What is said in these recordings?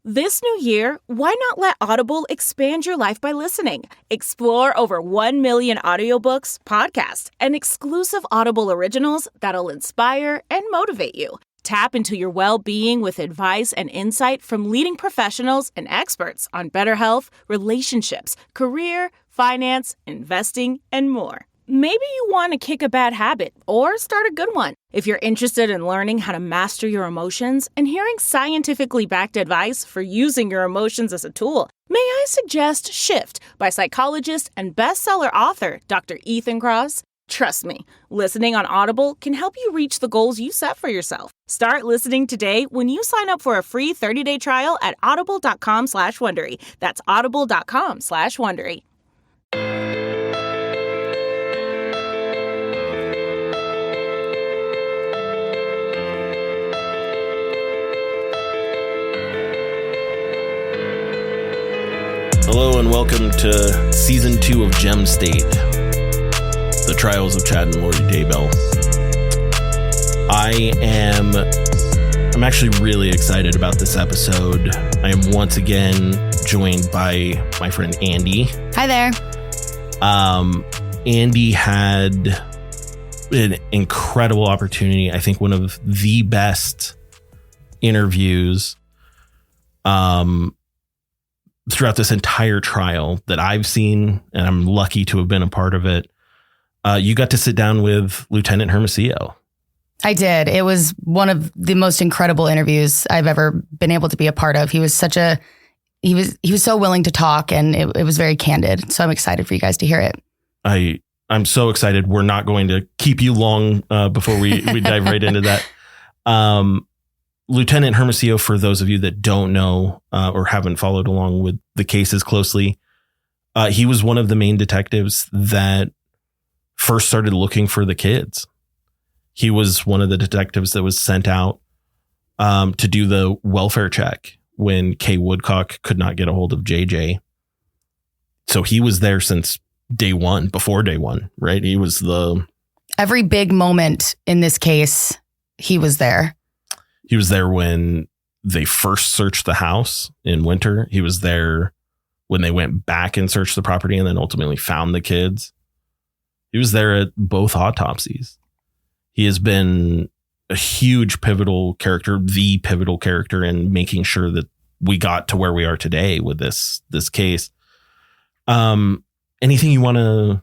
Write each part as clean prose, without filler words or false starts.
This new year, why not let Audible expand your life by listening? Explore over 1 million audiobooks, podcasts, and exclusive Audible originals that'll inspire and motivate you. Tap into your well-being with advice and insight from leading professionals and experts on better health, relationships, career, finance, investing, and more. Maybe you want to kick a bad habit or start a good one. If you're interested in learning how to master your emotions and hearing scientifically backed advice for using your emotions as a tool, may I suggest Shift by psychologist and bestseller author Dr. Ethan Kross? Trust me, listening on Audible can help you reach the goals you set for yourself. Start listening today when you sign up for a free 30-day trial at audible.com/Wondery. That's audible.com/Wondery. Hello and welcome to Season 2 of Gem State, the trials of Chad and Lori Daybell. I'm actually really excited about this episode. I am once again joined by my friend Andy. Hi there. Andy had an incredible opportunity. I think one of the best interviews throughout this entire trial that I've seen, and I'm lucky to have been a part of it. You got to sit down with Lieutenant Hermosillo. I did. It was one of the most incredible interviews I've ever been able to be a part of. He was he was so willing to talk, and it was very candid. So I'm excited for you guys to hear it. I'm so excited. We're not going to keep you long before we dive right into that. Lieutenant Hermosillo, for those of you that don't know or haven't followed along with the cases closely, he was one of the main detectives that first started looking for the kids. He was one of the detectives that was sent out to do the welfare check when Kay Woodcock could not get a hold of JJ. So he was there since before day one, right? He was every big moment in this case, he was there. He was there when they first searched the house in winter. He was there when they went back and searched the property and then ultimately found the kids. He was there at both autopsies. He has been a huge pivotal character in making sure that we got to where we are today with this case. Anything you want to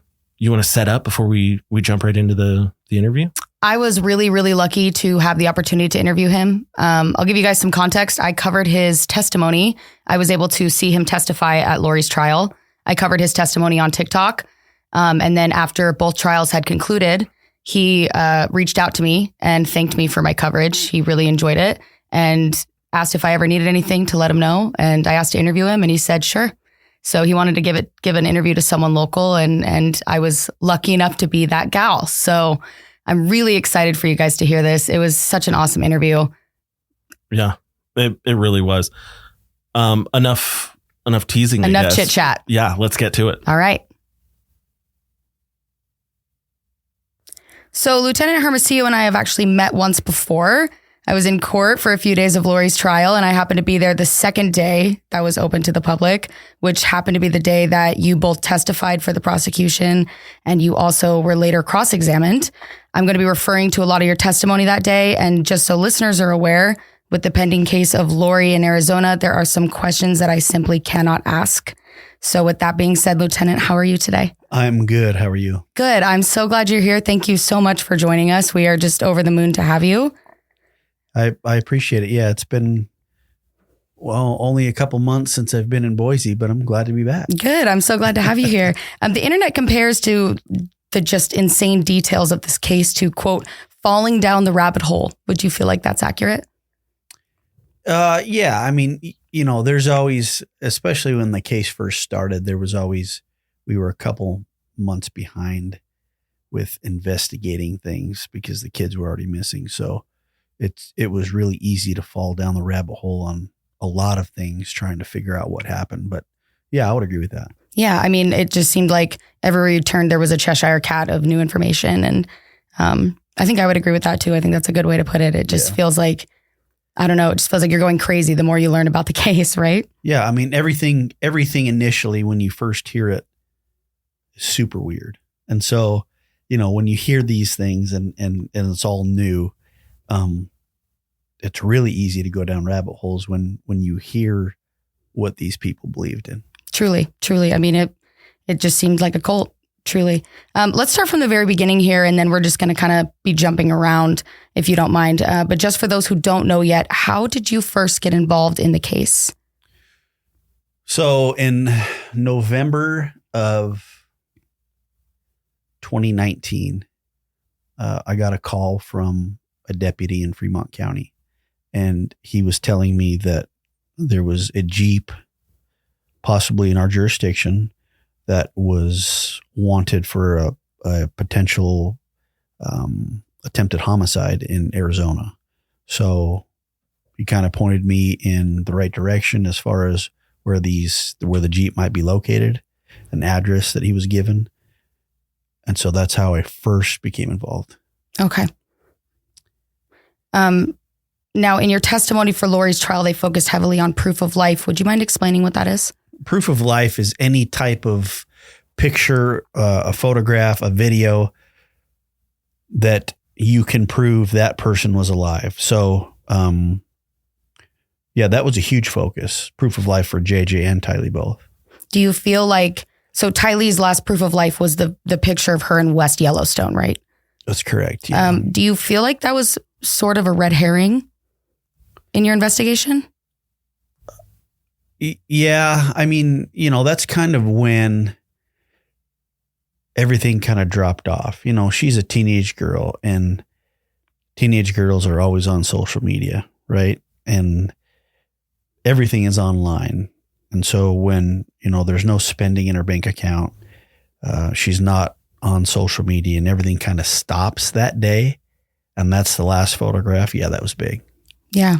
set up before we jump right into the interview? I was really, really lucky to have the opportunity to interview him. I'll give you guys some context. I covered his testimony. I was able to see him testify at Lori's trial. I covered his testimony on TikTok. And then after both trials had concluded, he reached out to me and thanked me for my coverage. He really enjoyed it and asked if I ever needed anything to let him know. And I asked to interview him and he said, sure. So he wanted to give an interview to someone local. And I was lucky enough to be that gal. So I'm really excited for you guys to hear this. It was such an awesome interview. Yeah, it really was. Enough teasing. Enough chit chat. Yeah, let's get to it. All right. So Lieutenant Hermosillo and I have actually met once before. I was in court for a few days of Lori's trial, and I happened to be there the second day that was open to the public, which happened to be the day that you both testified for the prosecution, and you also were later cross-examined. I'm going to be referring to a lot of your testimony that day, and just so listeners are aware, with the pending case of Lori in Arizona, there are some questions that I simply cannot ask. So with that being said, Lieutenant, how are you today? I'm good. How are you? Good. I'm so glad you're here. Thank you so much for joining us. We are just over the moon to have you. I appreciate it. Yeah, it's been, only a couple months since I've been in Boise, but I'm glad to be back. Good. I'm so glad to have you here. The internet compares to the just insane details of this case to, quote, falling down the rabbit hole. Would you feel like that's accurate? Yeah. I mean, there's always, especially when the case first started, we were a couple months behind with investigating things because the kids were already missing. So it was really easy to fall down the rabbit hole on a lot of things trying to figure out what happened. But yeah, I would agree with that. Yeah. I mean, it just seemed like everywhere you turned, there was a Cheshire cat of new information. And I think I would agree with that too. I think that's a good way to put it. It just feels like I don't know. It just feels like you're going crazy the more you learn about the case, right? Yeah. I mean, everything initially when you first hear it is super weird. And so, when you hear these things and it's all new, it's really easy to go down rabbit holes when you hear what these people believed in. Truly. I mean, it just seemed like a cult. Truly. Let's start from the very beginning here, and then we're just going to kind of be jumping around if you don't mind. But just for those who don't know yet, how did you first get involved in the case? So in November of 2019, I got a call from a deputy in Fremont County, and he was telling me that there was a Jeep possibly in our jurisdiction that was wanted for a potential attempted homicide in Arizona. So he kind of pointed me in the right direction as far as where the Jeep might be located, an address that he was given. And so that's how I first became involved. Okay. Now, in your testimony for Lori's trial, they focused heavily on proof of life. Would you mind explaining what that is? Proof of life is any type of picture, a photograph, a video that you can prove that person was alive. So, that was a huge focus. Proof of life for JJ and Tylee both. Do you feel like, so Tylee's last proof of life was the picture of her in West Yellowstone, right? That's correct. Yeah. Do you feel like that was sort of a red herring in your investigation? Yeah. I mean, that's kind of when everything kind of dropped off. She's a teenage girl, and teenage girls are always on social media, right? And everything is online. And so when, there's no spending in her bank account, she's not on social media, and everything kind of stops that day. And that's the last photograph. Yeah, that was big. Yeah.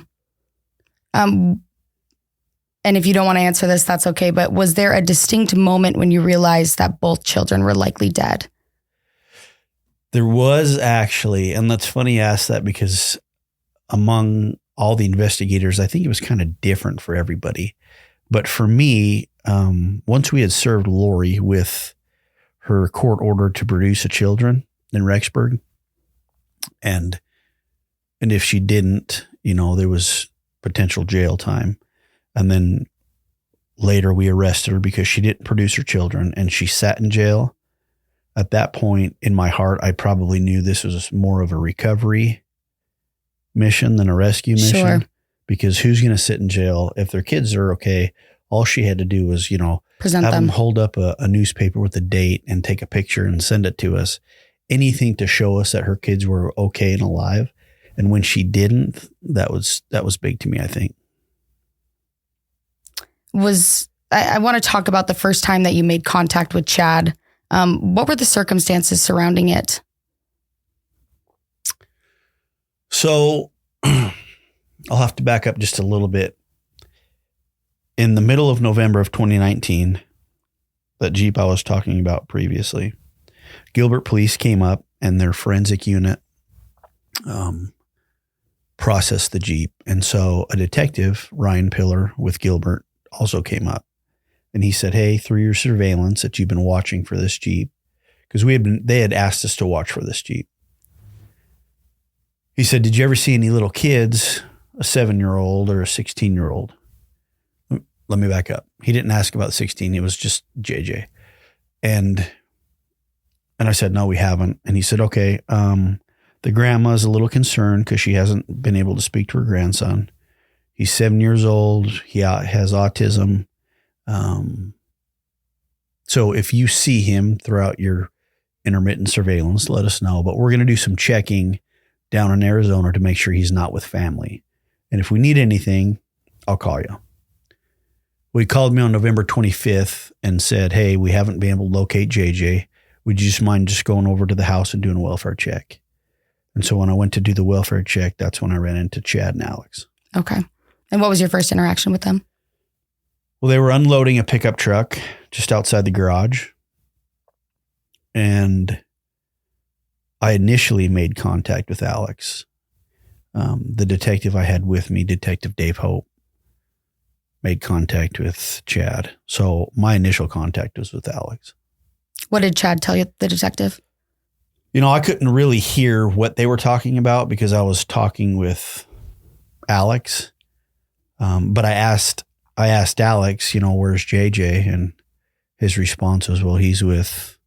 And if you don't want to answer this, that's okay. But was there a distinct moment when you realized that both children were likely dead? There was actually, and that's funny you ask that, because among all the investigators, I think it was kind of different for everybody. But for me, once we had served Lori with her court order to produce the children in Rexburg, and if she didn't, there was potential jail time. And then later we arrested her because she didn't produce her children, and she sat in jail. At that point in my heart, I probably knew this was more of a recovery mission than a rescue mission. Sure. Because who's going to sit in jail if their kids are okay? All she had to do was, present have them, hold up a newspaper with a date and take a picture and send it to us. Anything to show us that her kids were okay and alive. And when she didn't, that was big to me, I think. I want to talk about the first time that you made contact with Chad. What were the circumstances surrounding it? So I'll have to back up just a little bit. In the middle of November of 2019, that Jeep I was talking about previously, Gilbert police came up, and their forensic unit processed the Jeep. And so a detective, Ryan Pillar with Gilbert, also came up, and he said, "Hey, through your surveillance that you've been watching for this Jeep," because they had asked us to watch for this Jeep. He said, "Did you ever see any little kids, a 7-year-old or a 16-year-old?" Let me back up. He didn't ask about 16. It was just JJ. And I said, "No, we haven't." And he said, "Okay, the grandma's a little concerned because she hasn't been able to speak to her grandson. He's 7 years old. He has autism. So if you see him throughout your intermittent surveillance, let us know. But we're going to do some checking down in Arizona to make sure he's not with family. And if we need anything, I'll call you." Well, he called me on November 25th and said, "Hey, we haven't been able to locate JJ. Would you just mind just going over to the house and doing a welfare check?" And so when I went to do the welfare check, that's when I ran into Chad and Alex. Okay. And what was your first interaction with them? Well, they were unloading a pickup truck just outside the garage. And I initially made contact with Alex. The detective I had with me, Detective Dave Hope, made contact with Chad. So my initial contact was with Alex. What did Chad tell you, the detective? I couldn't really hear what they were talking about because I was talking with Alex. But I asked Alex, where's JJ? And his response was, well, he's with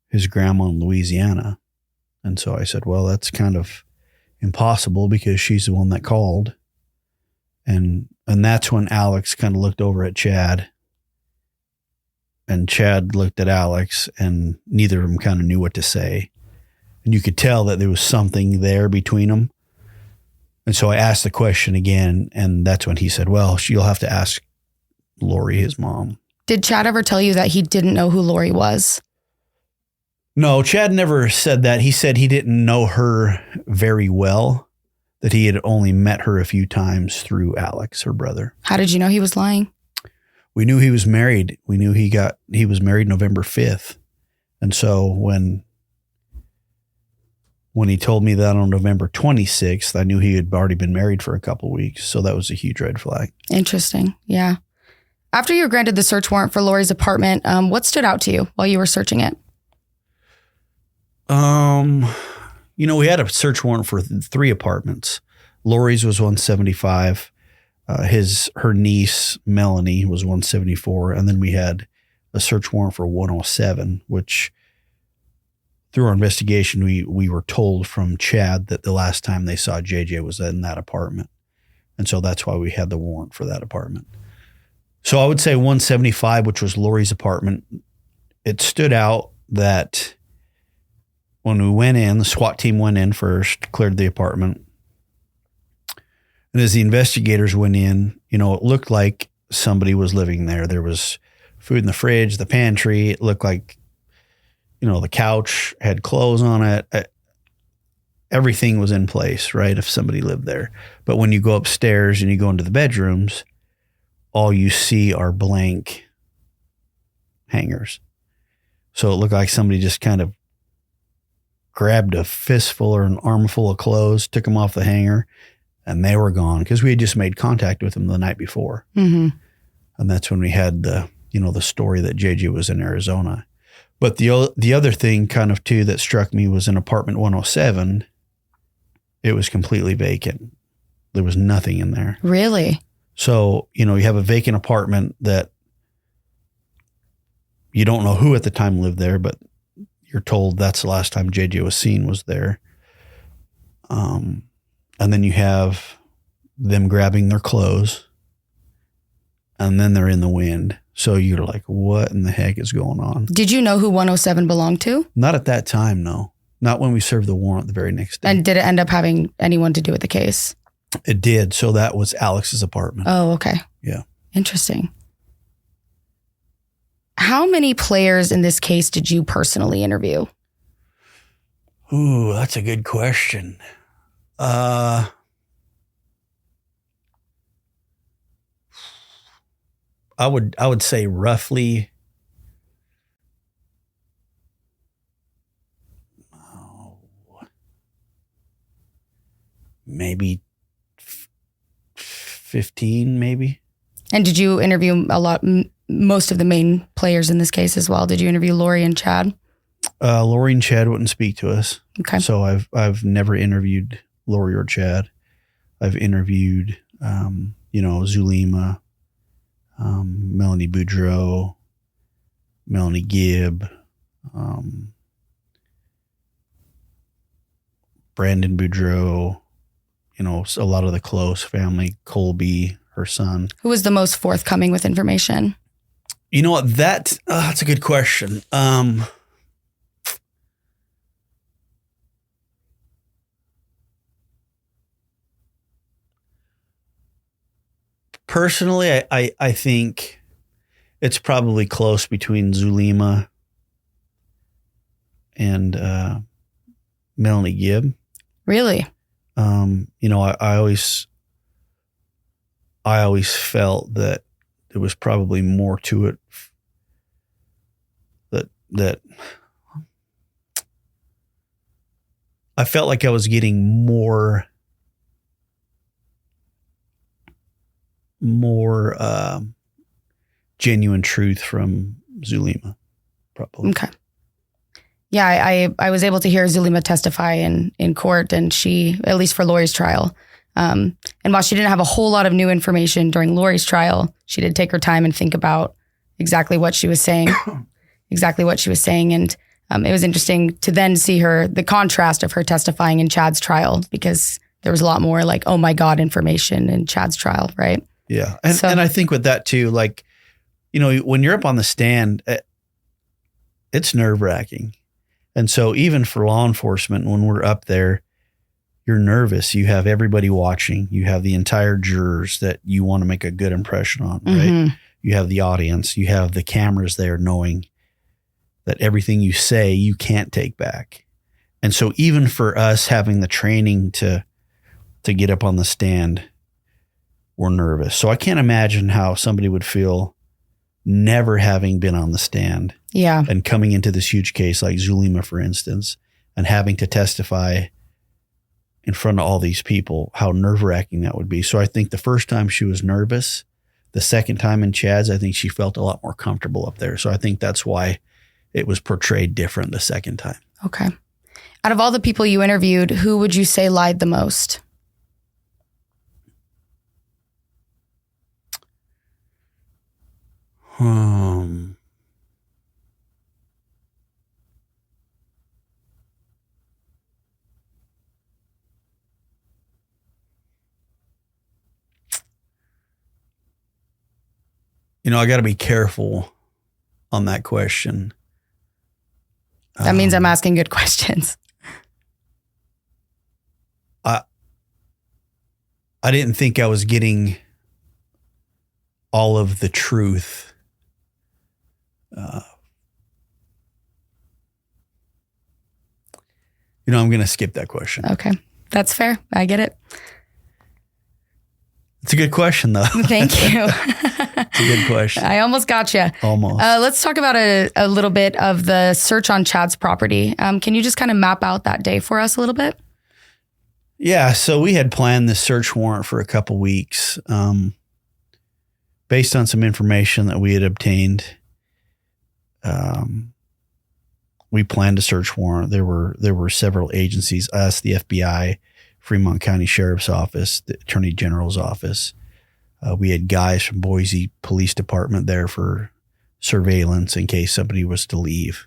his grandma in Louisiana. And so I said, well, that's kind of impossible because she's the one that called. And that's when Alex kind of looked over at Chad, and Chad looked at Alex, and neither of them kind of knew what to say. And you could tell that there was something there between them. And so I asked the question again, and that's when he said, well, you'll have to ask Lori, his mom. Did Chad ever tell you that he didn't know who Lori was? No, Chad never said that. He said he didn't know her very well, that he had only met her a few times through Alex, her brother. How did you know he was lying? We knew he was married. We knew he was married November 5th. And so when he told me that on November 26th, I knew he had already been married for a couple of weeks. So that was a huge red flag. Interesting. Yeah. After you were granted the search warrant for Lori's apartment, what stood out to you while you were searching it? We had a search warrant for 3 apartments. Lori's was 175. Her niece, Melanie, was 174. And then we had a search warrant for 107, which through our investigation, we were told from Chad that the last time they saw JJ was in that apartment. And so that's why we had the warrant for that apartment. So I would say 175, which was Lori's apartment. It stood out that when we went in, the SWAT team went in first, cleared the apartment. And as the investigators went in, it looked like somebody was living there. There was food in the fridge, the pantry. It looked like, the couch had clothes on it. Everything was in place, right? If somebody lived there. But when you go upstairs and you go into the bedrooms, all you see are blank hangers. So it looked like somebody just kind of grabbed a fistful or an armful of clothes, took them off the hanger, and they were gone because we had just made contact with them the night before. Mm-hmm. And that's when we had the story that JJ was in Arizona. But the other thing kind of too that struck me was in apartment 107, it was completely vacant. There was nothing in there. Really? So, you have a vacant apartment that you don't know who at the time lived there, but you're told that's the last time JJ was seen was there. And then you have them grabbing their clothes, and then they're in the wind. So you're like, what in the heck is going on? Did you know who 107 belonged to? Not at that time, no. Not when we served the warrant the very next day. And did it end up having anyone to do with the case? It did. So that was Alex's apartment. Oh, okay. Yeah. Interesting. How many players in this case did you personally interview? Ooh, that's a good question. I would say roughly maybe 15, maybe. And did you interview most of the main players in this case as well? Did you interview Lori and Chad? Lori and Chad wouldn't speak to us. Okay. So I've never interviewed Lori or Chad. I've interviewed, Zulema, Melanie Boudreau, Melanie Gibb, Brandon Boudreau, a lot of the close family, Colby, her son. Who was the most forthcoming with information? You know what? That's a good question. Personally, I think it's probably close between Zulema and Melanie Gibb. Really? I always felt that there was probably more to it that I felt like I was getting more more genuine truth from Zulema, probably. Okay. Yeah, I was able to hear Zulema testify in court, and she, at least for Lori's trial. And while she didn't have a whole lot of new information during Lori's trial, she did take her time and think about exactly what she was saying. And it was interesting to then see the contrast of her testifying in Chad's trial, because there was a lot more like, oh my God, information in Chad's trial, right? Yeah. And I think with that too, like, when you're up on the stand, it's nerve wracking. And so even for law enforcement, when we're up there, you're nervous. You have everybody watching. You have the entire jurors that you want to make a good impression on, right? Mm-hmm. You have the audience. You have the cameras there knowing that everything you say, you can't take back. And so even for us having the training to get up on the stand, we're nervous. So I can't imagine how somebody would feel never having been on the stand. Yeah. And coming into this huge case like Zulema, for instance, and having to testify in front of all these people, how nerve-wracking that would be. So I think the first time she was nervous. The second time in Chad's, I think she felt a lot more comfortable up there. So I think that's why it was portrayed different the second time. Okay. Out of all the people you interviewed, who would you say lied the most? I got to be careful on that question. That means I'm asking good questions. I didn't think I was getting all of the truth. I'm going to skip that question. Okay. That's fair. I get it. It's a good question, though. Thank you. It's a good question. I almost got you. Almost. Let's talk about a little bit of the search on Chad's property. Can you just kind of map out that day for us a little bit? Yeah. So we had planned this search warrant for a couple weeks, based on some information that we had obtained. We planned a search warrant. There were several agencies, us, the FBI, Fremont County Sheriff's Office, the Attorney General's Office. We had guys from Boise Police Department there for surveillance in case somebody was to leave.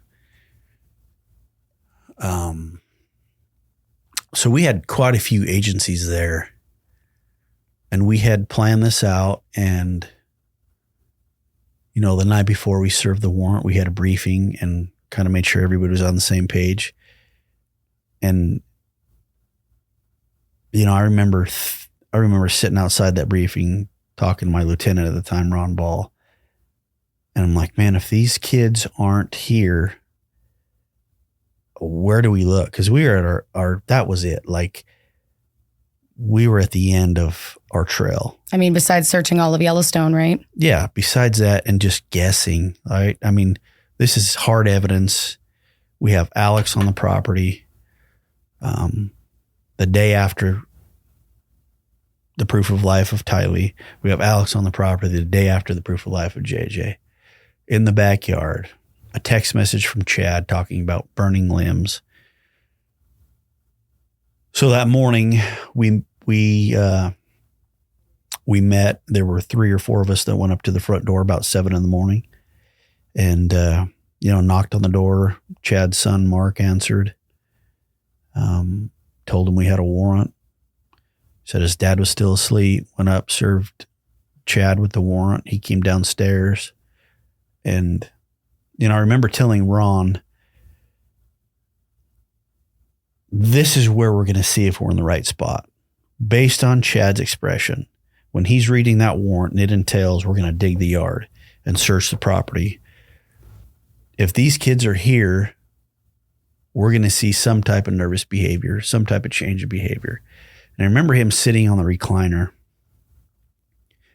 So we had quite a few agencies there, and we had planned this out. And, the night before we served the warrant, we had a briefing and kind of made sure everybody was on the same page. And, I remember sitting outside that briefing, talking to my lieutenant at the time, Ron Ball. And I'm like, man, if these kids aren't here, where do we look? Because we were at our that was it. Like, we were at the end of our trail. I mean, besides searching all of Yellowstone, right? Yeah. Besides that, and just guessing, right? I mean, this is hard evidence. We have Alex on the property. The day after the proof of life of Tylee, we have Alex on the property the day after the proof of life of JJ. In the backyard, a text message from Chad talking about burning limbs. So that morning we met. There were 3 or 4 of us that went up to the front door about 7 a.m. and, knocked on the door. Chad's son, Mark, answered, told him we had a warrant. Said his dad was still asleep, went up, served Chad with the warrant. He came downstairs. And, I remember telling Ron, this is where we're going to see if we're in the right spot. Based on Chad's expression, when he's reading that warrant and it entails we're going to dig the yard and search the property. If these kids are here, we're going to see some type of nervous behavior, some type of change of behavior. And I remember him sitting on the recliner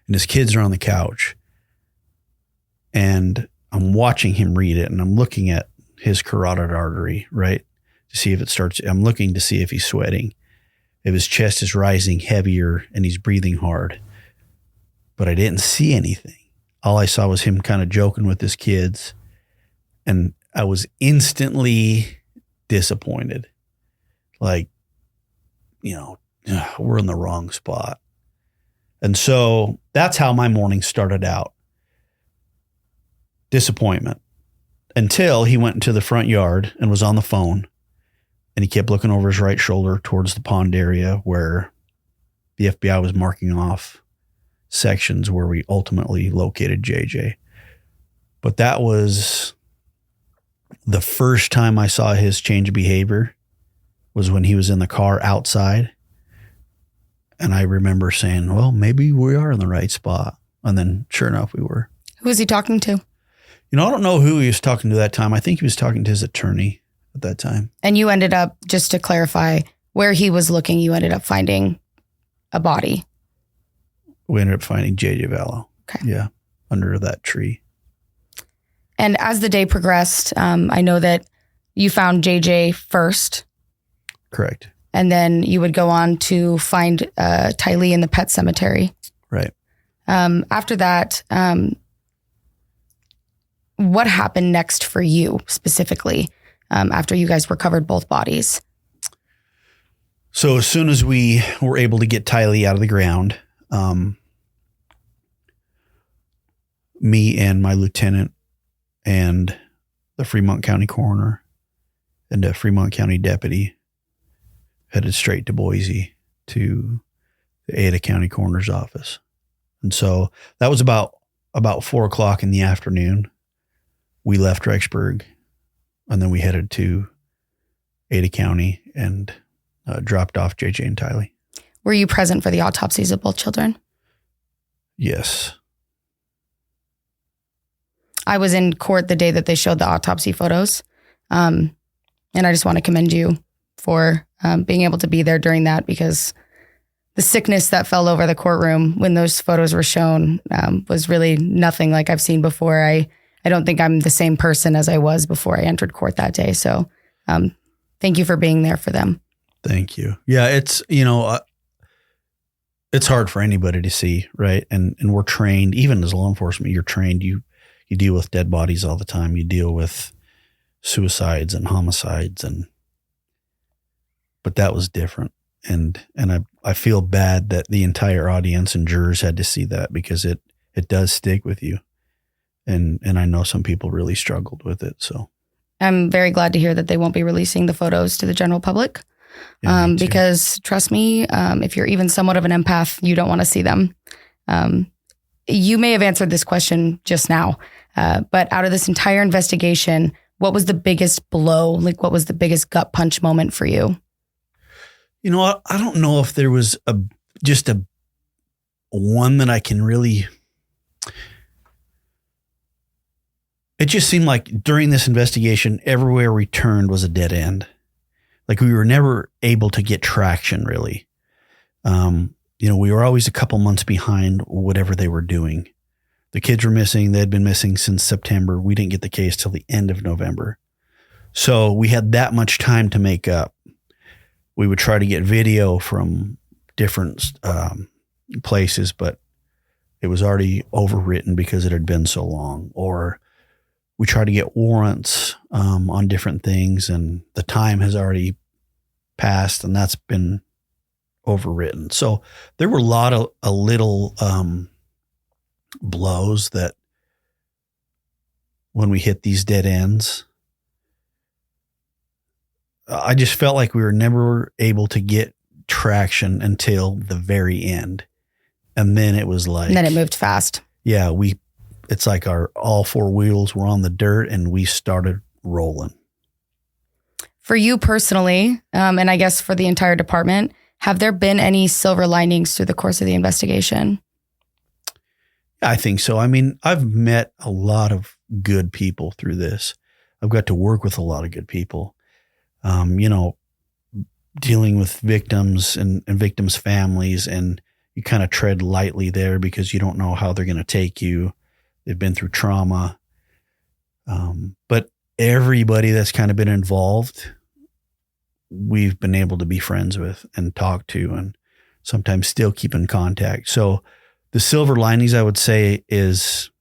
and his kids are on the couch. And I'm watching him read it and I'm looking at his carotid artery, right? To see if it starts. I'm looking to see if he's sweating, if his chest is rising heavier and he's breathing hard. but I didn't see anything. All I saw was him kind of joking with his kids. And I was instantly disappointed. Like, we're in the wrong spot. And so that's how my morning started out. Disappointment. Until he went into the front yard and was on the phone. And he kept looking over his right shoulder towards the pond area where the FBI was marking off sections where we ultimately located JJ. But that was the first time I saw his change of behavior, was when he was in the car outside. And I remember saying, well, maybe we are in the right spot. And then sure enough, we were. Who was he talking to? I don't know who he was talking to that time. I think he was talking to his attorney at that time. And you ended up, just to clarify, where he was looking, you ended up finding a body. We ended up finding JJ Vallow. Okay. Yeah. Under that tree. And as the day progressed, I know that you found JJ first. Correct. And then you would go on to find Tylee in the pet cemetery. Right. After that, what happened next for you specifically after you guys recovered both bodies? So as soon as we were able to get Tylee out of the ground, me and my lieutenant and the Fremont County coroner and a Fremont County deputy headed straight to Boise to the Ada County coroner's office. And so that was about 4:00 in the afternoon. We left Rexburg, and then we headed to Ada County and dropped off JJ and Tylee. Were you present for the autopsies of both children? Yes. I was in court the day that they showed the autopsy photos. And I just want to commend you for being able to be there during that, because the sickness that fell over the courtroom when those photos were shown was really nothing like I've seen before. I don't think I'm the same person as I was before I entered court that day. So thank you for being there for them. Thank you. Yeah, it's, it's hard for anybody to see, right? And we're trained, even as law enforcement, you're trained. You deal with dead bodies all the time. You deal with suicides and homicides, but that was different. And I feel bad that the entire audience and jurors had to see that, because it does stick with you. And I know some people really struggled with it. So I'm very glad to hear that they won't be releasing the photos to the general public. Yeah, Because trust me, if you're even somewhat of an empath, you don't want to see them. You may have answered this question just now, but out of this entire investigation, what was the biggest blow? Like, what was the biggest gut punch moment for you? I don't know if there was just a one that I can really. It just seemed like during this investigation, everywhere we turned was a dead end. Like, we were never able to get traction, really. We were always a couple months behind whatever they were doing. The kids were missing. They had been missing since September. We didn't get the case till the end of November. So we had that much time to make up. We would try to get video from different places, but it was already overwritten because it had been so long. Or we tried to get warrants on different things, and the time has already passed, and that's been overwritten. So there were a lot of little blows that when we hit these dead ends, I just felt like we were never able to get traction until the very end. And then it was like, And then it moved fast. Yeah, it's like all four wheels were on the dirt and we started rolling. For you personally, and I guess for the entire department, have there been any silver linings through the course of the investigation? I think so. I mean, I've met a lot of good people through this. I've got to work with a lot of good people. Dealing with victims and victims' families, and you kind of tread lightly there because you don't know how they're going to take you. They've been through trauma. But everybody that's kind of been involved, we've been able to be friends with and talk to, and sometimes still keep in contact. So The silver linings, I would say, is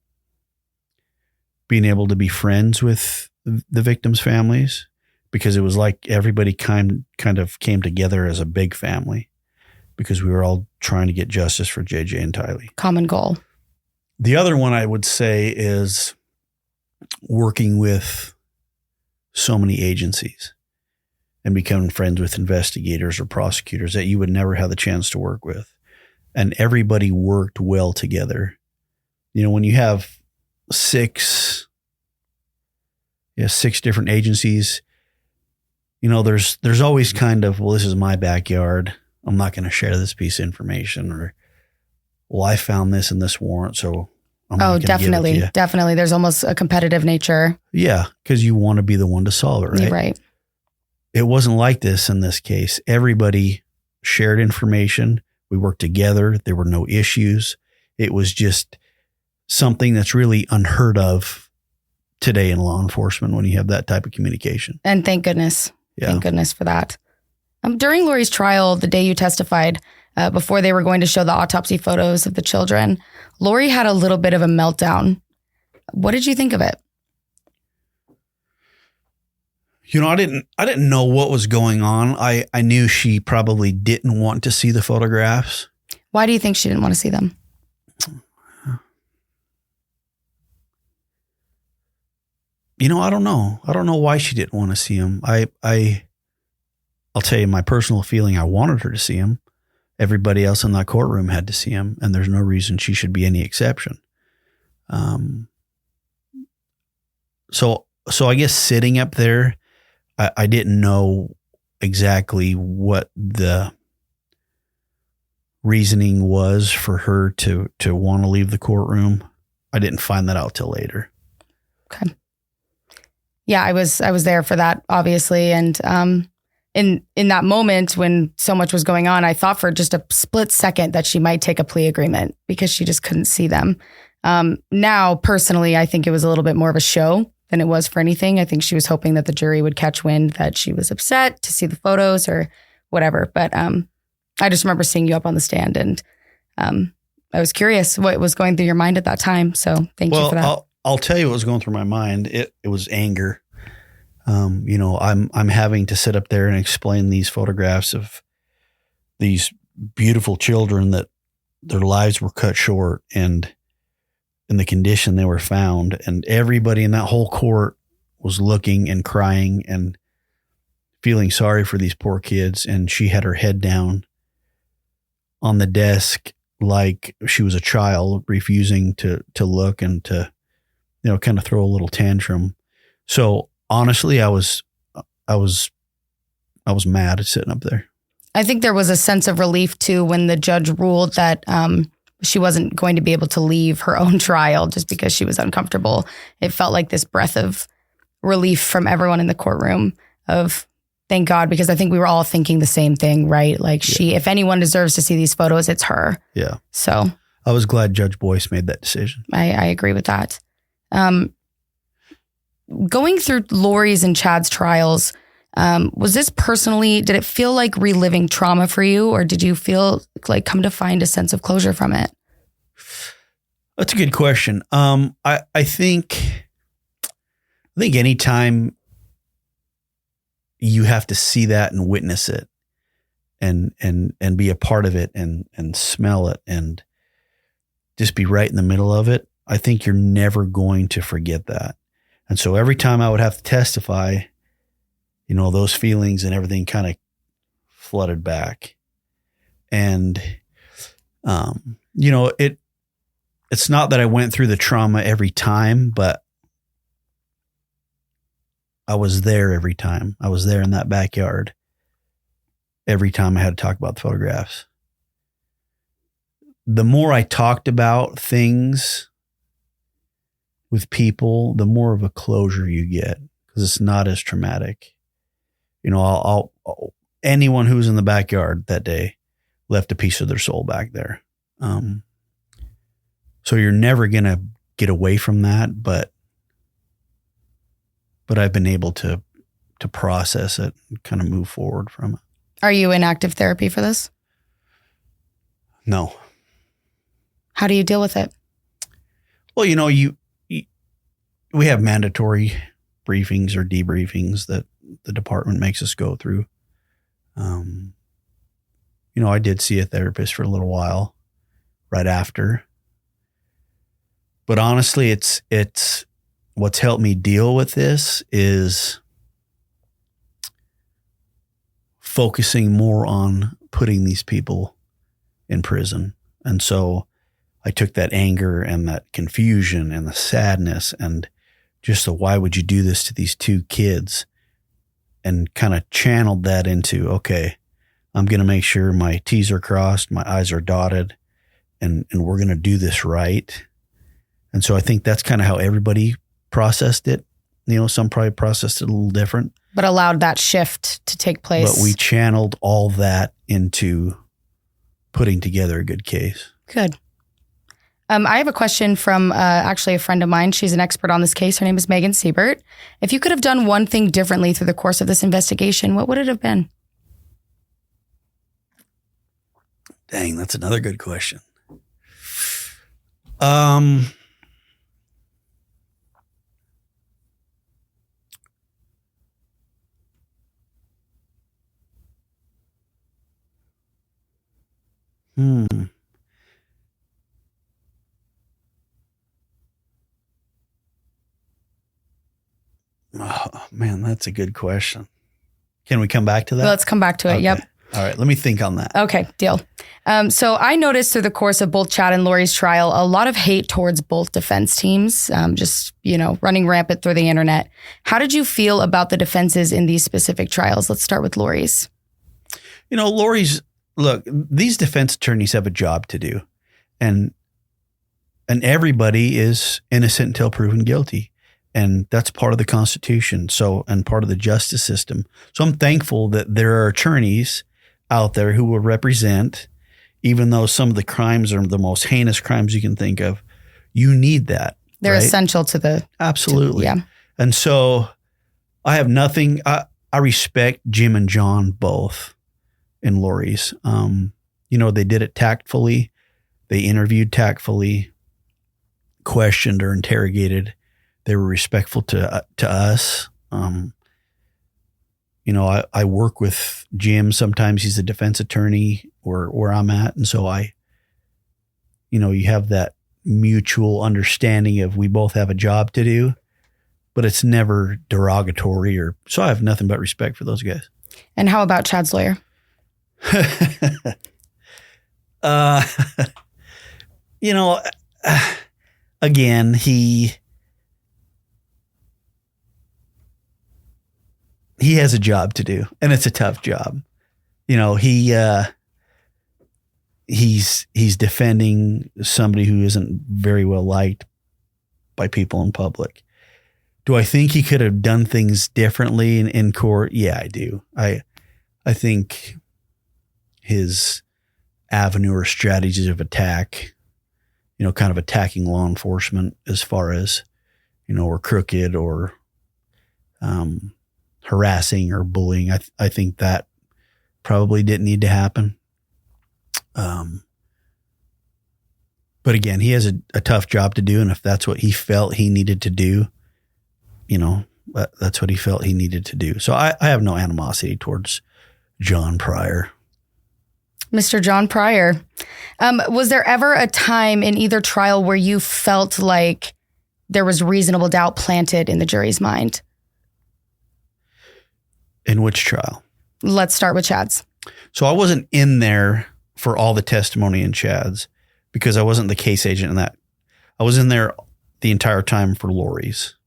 being able to be friends with the victims' families, because it was like everybody kind of came together as a big family because we were all trying to get justice for JJ and Tylee. Common goal. The other one I would say is working with so many agencies and becoming friends with investigators or prosecutors that you would never have the chance to work with. And everybody worked well together. You know, when you have six different agencies, you know, there's always kind of, well, this is my backyard. I'm not going to share this piece of information, or, well, I found this in this warrant, so I'm not gonna give it to you. Definitely. There's almost a competitive nature. Yeah, because you want to be the one to solve it, right? Right. It wasn't like this in this case. Everybody shared information. We worked together. There were no issues. It was just something that's really unheard of today in law enforcement when you have that type of communication. And thank goodness. Yeah. Thank goodness for that. During Lori's trial, the day you testified, before they were going to show the autopsy photos of the children, Lori had a little bit of a meltdown. What did you think of it? You know, I didn't know what was going on. I knew she probably didn't want to see the photographs. Why do you think she didn't want to see them? You know, I don't know. I don't know why she didn't want to see them. I'll tell you my personal feeling. I wanted her to see them. Everybody else in that courtroom had to see them, and there's no reason she should be any exception. So I guess sitting up there, I didn't know exactly what the reasoning was for her to want to leave the courtroom. I didn't find that out till later. Okay. Yeah, I was there for that, obviously. And in that moment when so much was going on, I thought for just a split second that she might take a plea agreement because she just couldn't see them. Now, personally, I think it was a little bit more of a show than it was for anything. I think she was hoping that the jury would catch wind that she was upset to see the photos or whatever. But I just remember seeing you up on the stand, and I was curious what was going through your mind at that time. So thank you for that. I'll tell you what was going through my mind. It was anger. You know, I'm having to sit up there and explain these photographs of these beautiful children that their lives were cut short and in the condition they were found. And everybody in that whole court was looking and crying and feeling sorry for these poor kids. And she had her head down on the desk like she was a child, refusing to look and to, you know, kind of throw a little tantrum. So honestly, I was mad at sitting up there. I think there was a sense of relief too when the judge ruled that she wasn't going to be able to leave her own trial just because she was uncomfortable. It felt like this breath of relief from everyone in the courtroom of thank God, because I think we were all thinking the same thing, right? Like if anyone deserves to see these photos, it's her. Yeah. So I was glad Judge Boyce made that decision. I agree with that. Going through Lori's and Chad's trials, was this personally, did it feel like reliving trauma for you, or did you feel like come to find a sense of closure from it? That's a good question. I think anytime you have to see that and witness it and be a part of it and smell it and just be right in the middle of it, I think you're never going to forget that. And so every time I would have to testify, you know, those feelings and everything kind of flooded back. And, you know, it's not that I went through the trauma every time, but I was there every time. I was there in that backyard every time I had to talk about the photographs. The more I talked about things with people, the more of a closure you get because it's not as traumatic. You know, anyone who was in the backyard that day left a piece of their soul back there. So you're never going to get away from that, but I've been able to process it and kind of move forward from it. Are you in active therapy for this? No. How do you deal with it? Well, we have mandatory briefings or debriefings that the department makes us go through. I did see a therapist for a little while right after. But honestly, it's what's helped me deal with this is focusing more on putting these people in prison. And so I took that anger and that confusion and the sadness and just the why would you do this to these two kids and kind of channeled that into, okay, I'm going to make sure my T's are crossed, my I's are dotted, and we're going to do this right. And so I think that's kind of how everybody processed it. Some probably processed it a little different. But allowed that shift to take place. But we channeled all that into putting together a good case. Good. I have a question from actually a friend of mine. She's an expert on this case. Her name is Megan Siebert. If you could have done one thing differently through the course of this investigation, what would it have been? Dang, that's another good question. Oh, man, that's a good question. Can we come back to that? Let's come back to it. Okay. Yep. All right. Let me think on that. Okay, deal. So I noticed through the course of both Chad and Lori's trial, a lot of hate towards both defense teams, just, running rampant through the internet. How did you feel about the defenses in these specific trials? Let's start with Lori's. Look, these defense attorneys have a job to do, and everybody is innocent until proven guilty. And that's part of the Constitution. And part of the justice system. So I'm thankful that there are attorneys out there who will represent, even though some of the crimes are the most heinous crimes you can think of. You need that. They're right? essential to the. Absolutely. Yeah. And so I have nothing. I respect Jim and John both in Lori's. They did it tactfully. They interviewed tactfully, questioned or interrogated. They were respectful to us. I work with Jim. Sometimes he's a defense attorney where I'm at. And so you have that mutual understanding of we both have a job to do, but it's never derogatory so I have nothing but respect for those guys. And how about Chad's lawyer? Again, he has a job to do, and it's a tough job. He's defending somebody who isn't very well liked by people in public. Do I think he could have done things differently in court? Yeah, I do. I think his avenue or strategies of attack, kind of attacking law enforcement as far as, or crooked or harassing or bullying. I think that probably didn't need to happen. But again, he has a tough job to do. And if that's what he felt he needed to do, that's what he felt he needed to do. So I have no animosity towards John Pryor. Mr. John Pryor. Was there ever a time in either trial where you felt like there was reasonable doubt planted in the jury's mind? In which trial? Let's start with Chad's. So I wasn't in there for all the testimony in Chad's because I wasn't the case agent in that. I was in there the entire time for Lori's.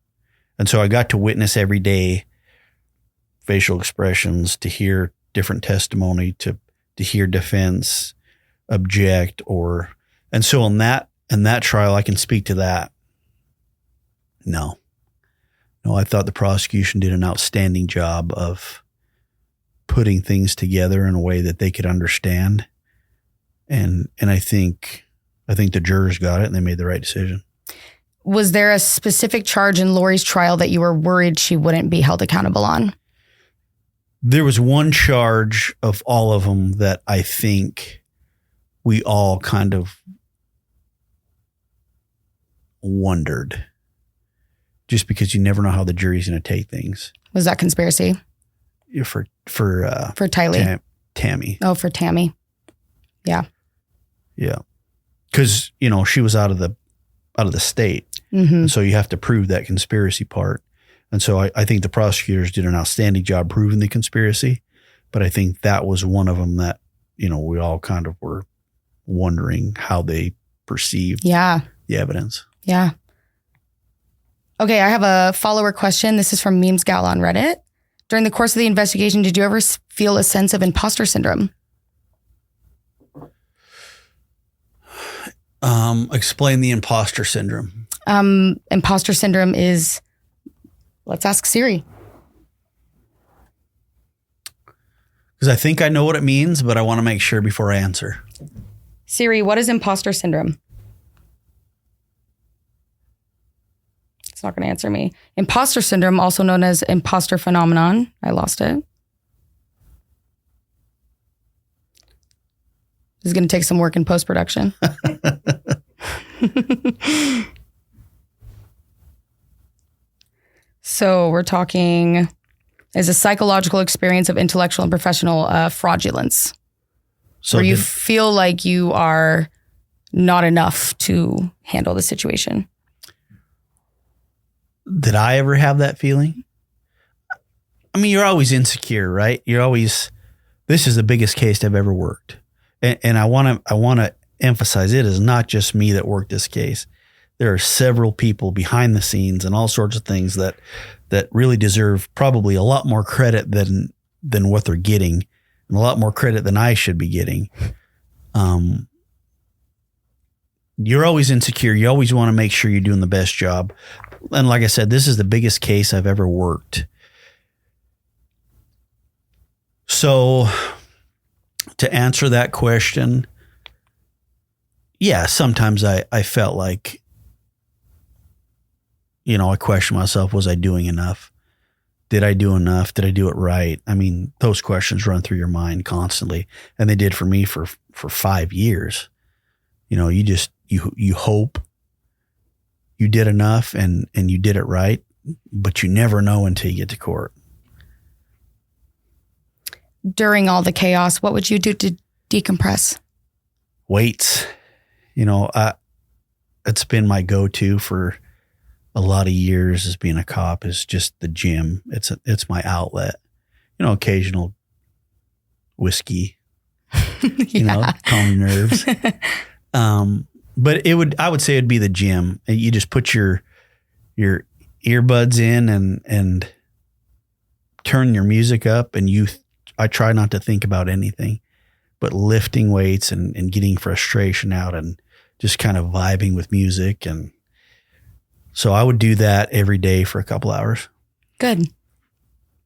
And so I got to witness every day facial expressions, to hear different testimony, to hear defense, object, and so in that trial, I can speak to that. No, I thought the prosecution did an outstanding job of putting things together in a way that they could understand. And I think the jurors got it and they made the right decision. Was there a specific charge in Lori's trial that you were worried she wouldn't be held accountable on? There was one charge of all of them that I think we all kind of wondered, just because you never know how the jury's going to take things. Was that conspiracy? For Tylee. Tammy. Oh, for Tammy. Yeah. Yeah. Because, she was out of the state. Mm-hmm. And so you have to prove that conspiracy part. And so I think the prosecutors did an outstanding job proving the conspiracy. But I think that was one of them that, we all kind of were wondering how they perceived the evidence. Yeah. Okay, I have a follower question. This is from Memes Gal on Reddit. During the course of the investigation, did you ever feel a sense of imposter syndrome? Explain the imposter syndrome. Imposter syndrome is, let's ask Siri. Because I think I know what it means, but I want to make sure before I answer. Siri, what is imposter syndrome? It's not going to answer me. Imposter syndrome, also known as imposter phenomenon. I lost it. This is going to take some work in post-production. So we're talking is a psychological experience of intellectual and professional fraudulence. So where you feel like you are not enough to handle the situation. Did I ever have that feeling? I mean, you're always insecure, right? This is the biggest case I've ever worked. And I want to emphasize it is not just me that worked this case. There are several people behind the scenes and all sorts of things that really deserve probably a lot more credit than what they're getting, and a lot more credit than I should be getting. You're always insecure. You always want to make sure you're doing the best job. And like I said, this is the biggest case I've ever worked. So to answer that question, yeah, sometimes I felt like, I questioned myself. Was I doing enough? Did I do enough? Did I do it right? I mean, those questions run through your mind constantly. And they did for me for 5 years. You hope you did enough and you did it right, but you never know until you get to court. During all the chaos, what would you do to decompress? Weights. It's been my go-to for a lot of years as being a cop is just the gym. It's my outlet. Occasional whiskey, calm nerves. But I would say it'd be the gym. You just put your earbuds in and turn your music up, and I try not to think about anything but lifting weights and getting frustration out and just kind of vibing with music. And so I would do that every day for a couple hours. Good.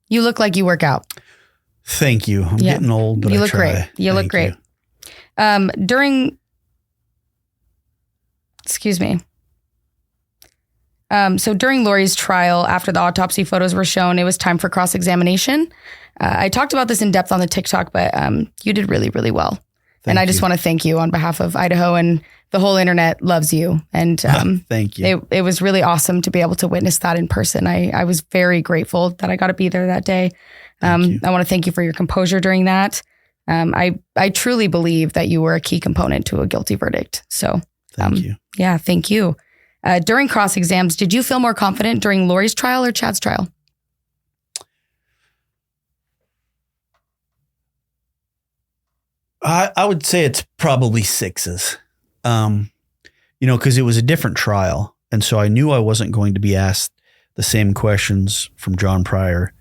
You look like you work out. Thank you. I'm getting old, but you I look try. great. You look great. Excuse me. So during Lori's trial, after the autopsy photos were shown, it was time for cross-examination. I talked about this in depth on the TikTok, but you did really, really well. And I just want to thank you on behalf of Idaho, and the whole internet loves you. And thank you. It was really awesome to be able to witness that in person. I was very grateful that I got to be there that day. I want to thank you for your composure during that. I truly believe that you were a key component to a guilty verdict. So thank you. Yeah, thank you. During cross exams, did you feel more confident during Lori's trial or Chad's trial? I would say it's probably 6s, because it was a different trial. And so I knew I wasn't going to be asked the same questions from John Pryor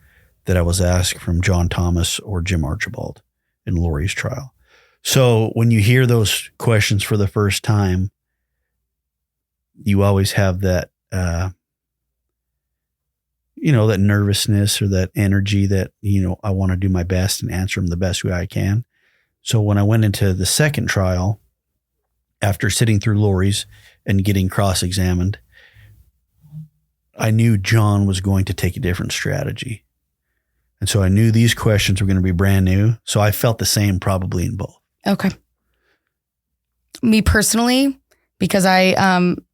that I was asked from John Thomas or Jim Archibald in Lori's trial. So when you hear those questions for the first time, you always have that, that nervousness or that energy that, I want to do my best and answer them the best way I can. So when I went into the second trial, after sitting through Lori's and getting cross-examined, I knew John was going to take a different strategy. And so I knew these questions were going to be brand new. So I felt the same probably in both. Okay. Me personally, because I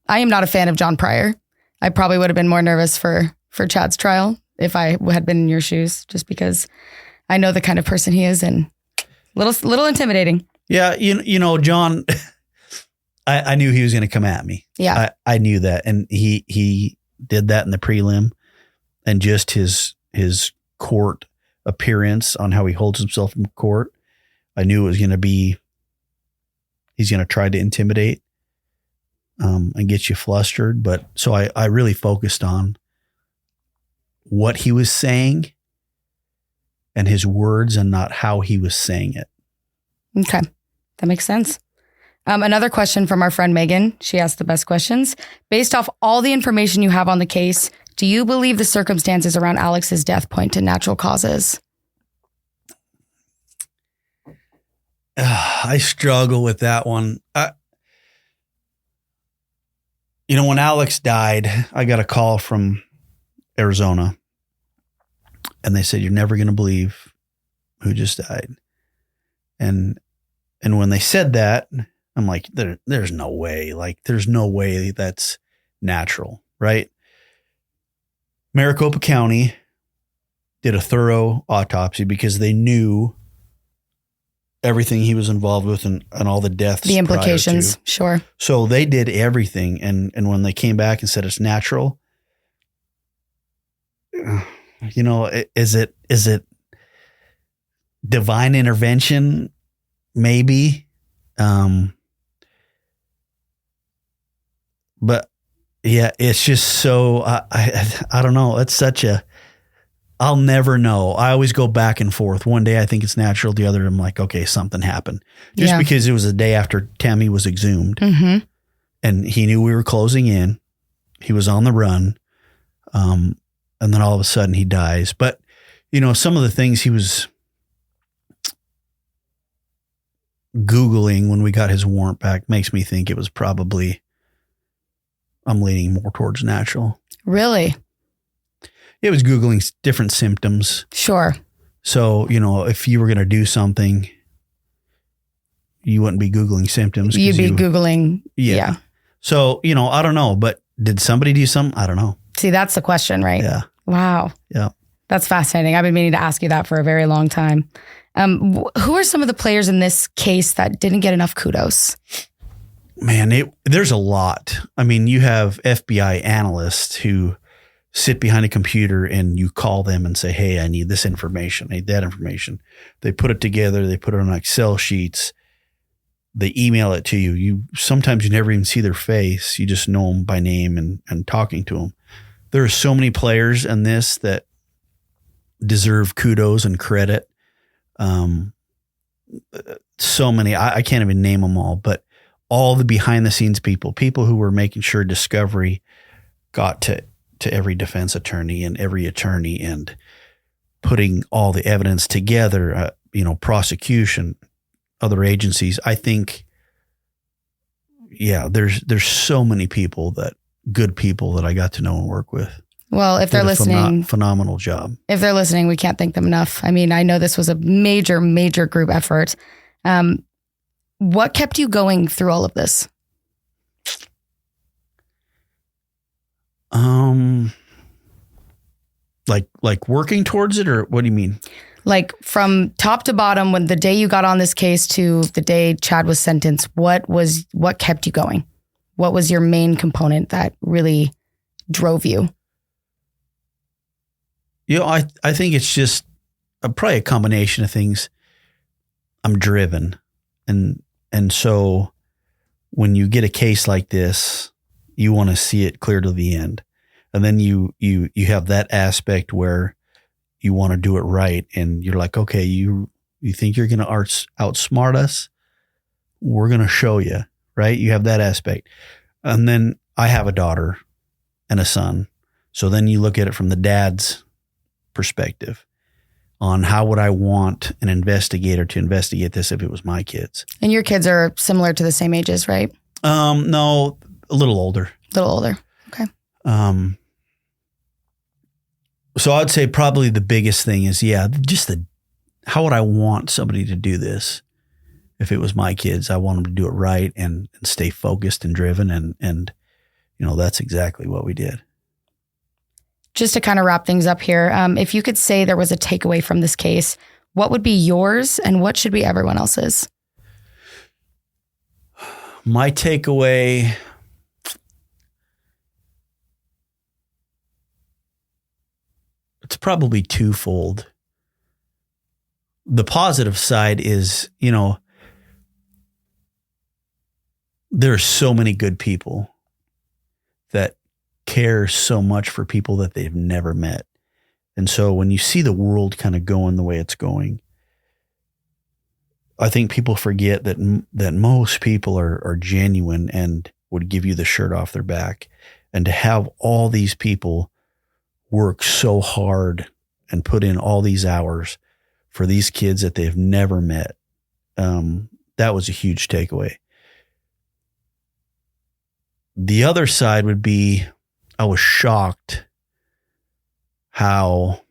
I am not a fan of John Pryor. I probably would have been more nervous for Chad's trial if I had been in your shoes, just because I know the kind of person he is and little intimidating. Yeah. You know, John, I knew he was going to come at me. Yeah. I knew that. And he did that in the prelim, and just his court appearance on how he holds himself in court. I knew it was going to be, he's going to try to intimidate and get you flustered. But so I really focused on what he was saying and his words and not how he was saying it. Okay. That makes sense. Another question from our friend Megan. She asked the best questions. Based off all the information you have on the case, do you believe the circumstances around Alex's death point to natural causes? I struggle with that one. When Alex died, I got a call from Arizona, and they said, "You're never going to believe who just died." And when they said that, I'm like, there's no way. Like, there's no way that's natural, right? Maricopa County did a thorough autopsy because they knew everything he was involved with and all the deaths. The implications, sure. So they did everything. And when they came back and said it's natural, is it divine intervention? Maybe. But yeah, it's just so, I don't know. It's such I'll never know. I always go back and forth. One day I think it's natural. The other I'm like, okay, something happened. Just because it was the day after Tammy was exhumed, mm-hmm. and he knew we were closing in. He was on the run. And then all of a sudden he dies. But, some of the things he was Googling when we got his warrant back makes me think it was probably, I'm leaning more towards natural. Really? It was Googling different symptoms. Sure. So, if you were going to do something, you wouldn't be Googling symptoms. You'd be Googling. Yeah. So, I don't know, but did somebody do something? I don't know. See, that's the question, right? Yeah. Wow. Yeah. That's fascinating. I've been meaning to ask you that for a very long time. Who are some of the players in this case that didn't get enough kudos? Man, there's a lot. I mean, you have FBI analysts who sit behind a computer and you call them and say, "Hey, I need this information. I need that information." They put it together. They put it on Excel sheets. They email it to you. Sometimes you never even see their face. You just know them by name and talking to them. There are so many players in this that deserve kudos and credit. So many, I can't even name them all, but all the behind the scenes people who were making sure discovery got to every defense attorney and every attorney and putting all the evidence together, prosecution, other agencies. I think, there's so many good people that I got to know and work with. Well, if they're listening, phenomenal job. If they're listening, we can't thank them enough. I mean, I know this was a major, major group effort. What kept you going through all of this? Like working towards it, or what do you mean? Like from top to bottom, when the day you got on this case to the day Chad was sentenced, what kept you going? What was your main component that really drove you? I think it's just probably a combination of things. I'm driven. And so when you get a case like this, you want to see it clear to the end. And then you have that aspect where you want to do it right. And you're like, okay, you think you're going to outsmart us? We're going to show you, right? You have that aspect. And then I have a daughter and a son. So then you look at it from the dad's perspective on how would I want an investigator to investigate this if it was my kids. And your kids are similar to the same ages, right? No, a little older. Okay. So I'd say probably the biggest thing is, how would I want somebody to do this if it was my kids? I want them to do it right and stay focused and driven and that's exactly what we did. Just to kind of wrap things up here, if you could say there was a takeaway from this case, what would be yours and what should be everyone else's? My takeaway, it's probably twofold. The positive side is, there are so many good people that care so much for people that they've never met. And so when you see the world kind of going the way it's going, I think people forget that most people are genuine and would give you the shirt off their back. And to have all these people work so hard and put in all these hours for these kids that they've never met, that was a huge takeaway. The other side would be, I was shocked how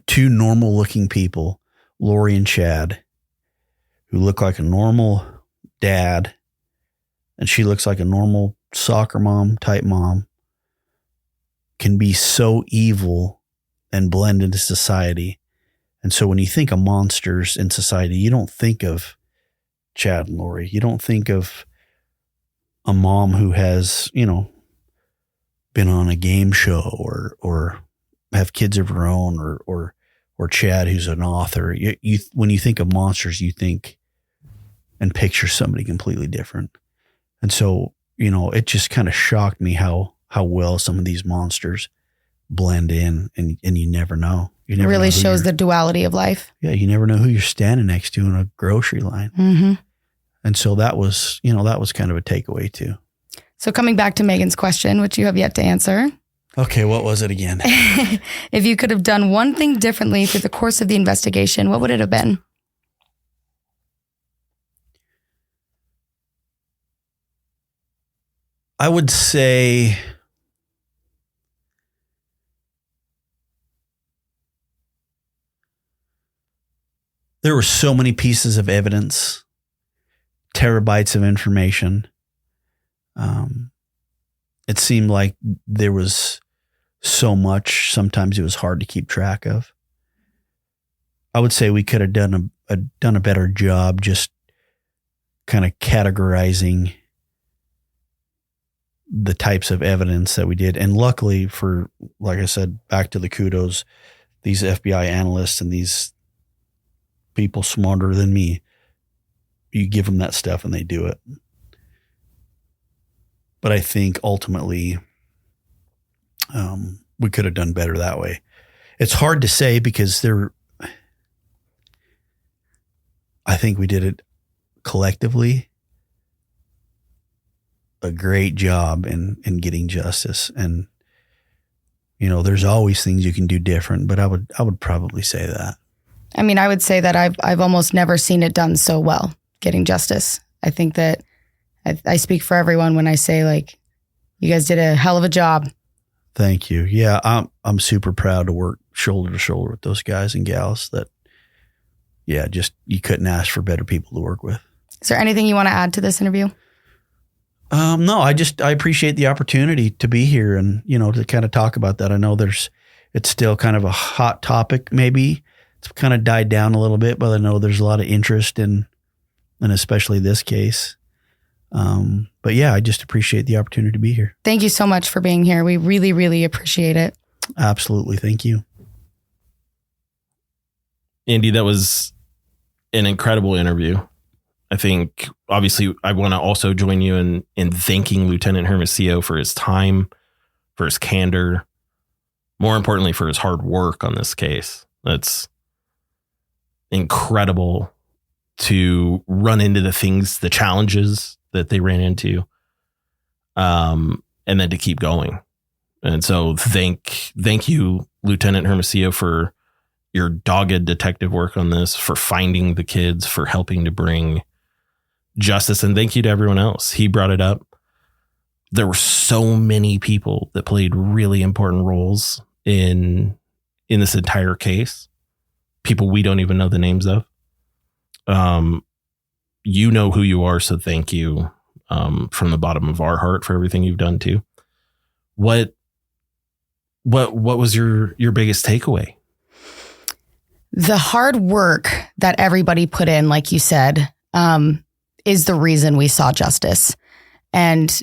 two normal looking people, Lori and Chad, who look like a normal dad, and she looks like a normal soccer mom type mom, can be so evil and blend into society. And so when you think of monsters in society, you don't think of Chad and Lori. You don't think of a mom who has, been on a game show or have kids of her own or Chad, who's an author. When you think of monsters, you think and picture somebody completely different. And so, it just kind of shocked me how well some of these monsters blend in, and you never know. You never really know shows the duality of life. Yeah. You never know who you're standing next to in a grocery line. Mm-hmm. And so that was kind of a takeaway too. So coming back to Megan's question, which you have yet to answer. Okay. What was it again? If you could have done one thing differently through the course of the investigation, what would it have been? I would say there were so many pieces of evidence, terabytes of information. It seemed like there was so much, sometimes it was hard to keep track of. I would say we could have done a better job just kind of categorizing the types of evidence that we did. And luckily for, like I said, back to the kudos, these FBI analysts and these people smarter than me, you give them that stuff and they do it. But I think ultimately we could have done better that way. It's hard to say because I think we did it collectively a great job in getting justice. And, there's always things you can do different, but I would probably say that. I mean, I would say that I've almost never seen it done so well, getting justice. I think that I speak for everyone when I say, like, you guys did a hell of a job. Thank you. Yeah, I'm super proud to work shoulder to shoulder with those guys and gals that, just you couldn't ask for better people to work with. Is there anything you want to add to this interview? No, I appreciate the opportunity to be here and, to kind of talk about that. I know it's still kind of a hot topic. Maybe it's kind of died down a little bit, but I know there's a lot of interest in especially this case. But yeah, I just appreciate the opportunity to be here. Thank you so much for being here. We really, really appreciate it. Absolutely. Thank you. Andy, that was an incredible interview. I think, obviously, I want to also join you in thanking Lieutenant Hermosillo for his time, for his candor, more importantly, for his hard work on this case. That's incredible to run into the challenges that they ran into, and then to keep going. And so thank you, Lieutenant Hermosillo, for your dogged detective work on this, for finding the kids, for helping to bring justice. And thank you to everyone else. He brought it up. There were so many people that played really important roles in this entire case. People we don't even know the names of. You know who you are, so thank you. from the bottom of our heart for everything you've done too. What was your biggest takeaway? The hard work that everybody put in, like you said, is the reason we saw justice. And,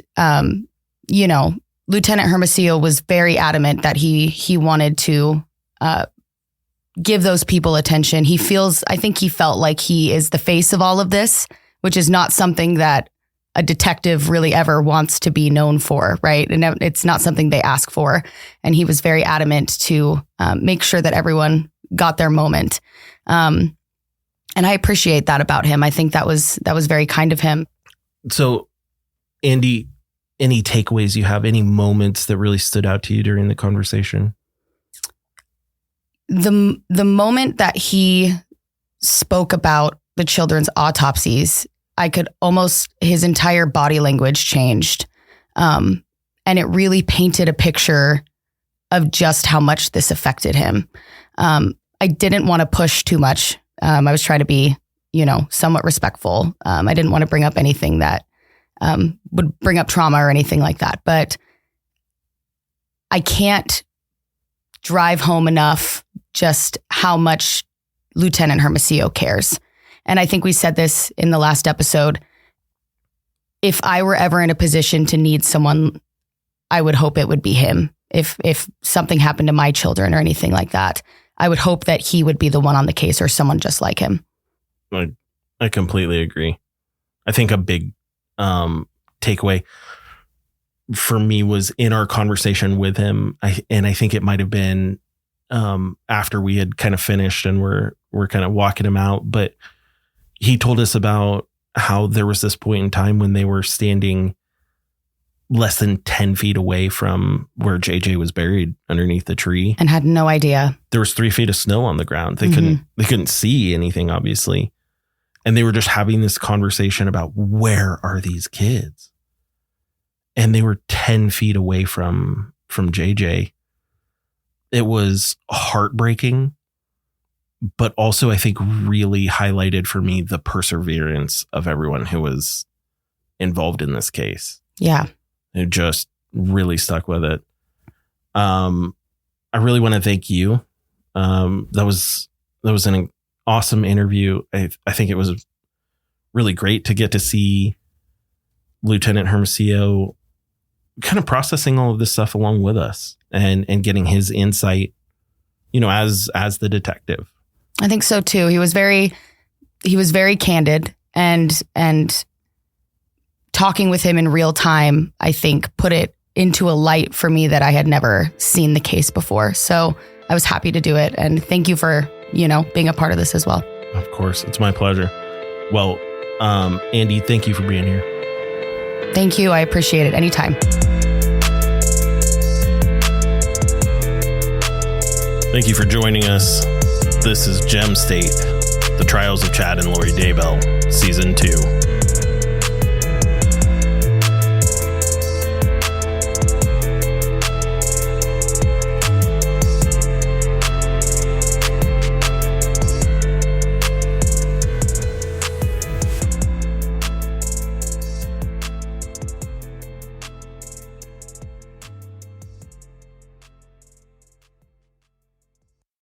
Lieutenant Hermosillo was very adamant that he wanted to give those people attention. I think he felt like he is the face of all of this, which is not something that a detective really ever wants to be known for, right? And it's not something they ask for. And he was very adamant to make sure that everyone got their moment. And I appreciate that about him. I think that was very kind of him. So, Andy, any takeaways you have, any moments that really stood out to you during the conversation? The moment that he spoke about the children's autopsies, I could his entire body language changed. And it really painted a picture of just how much this affected him. I didn't want to push too much. I was trying to be, somewhat respectful. I didn't want to bring up anything that would bring up trauma or anything like that. But I can't drive home enough just how much Lieutenant Hermosillo cares. And I think we said this in the last episode. If I were ever in a position to need someone, I would hope it would be him. If something happened to my children or anything like that, I would hope that he would be the one on the case or someone just like him. I completely agree. I think a big takeaway for me was in our conversation with him. I think it might have been after we had kind of finished and we're kind of walking him out, but he told us about how there was this point in time when they were standing less than 10 feet away from where JJ was buried underneath the tree and had no idea. There was 3 feet of snow on the ground. They couldn't see anything, obviously. And they were just having this conversation about where are these kids? And they were 10 feet away from JJ. It was heartbreaking, but also I think really highlighted for me the perseverance of everyone who was involved in this case. Yeah. It just really stuck with it. I really want to thank you. That was an awesome interview. I think it was really great to get to see Lieutenant Hermosillo kind of processing all of this stuff along with us and getting his insight, as the detective. I think so too. He was very candid and talking with him in real time, I think put it into a light for me that I had never seen the case before. So I was happy to do it. And thank you for, being a part of this as well. Of course. It's my pleasure. Well, Andy, thank you for being here. Thank you. I appreciate it. Anytime. Thank you for joining us. This is Gem State, The Trials of Chad and Lori Daybell, Season 2.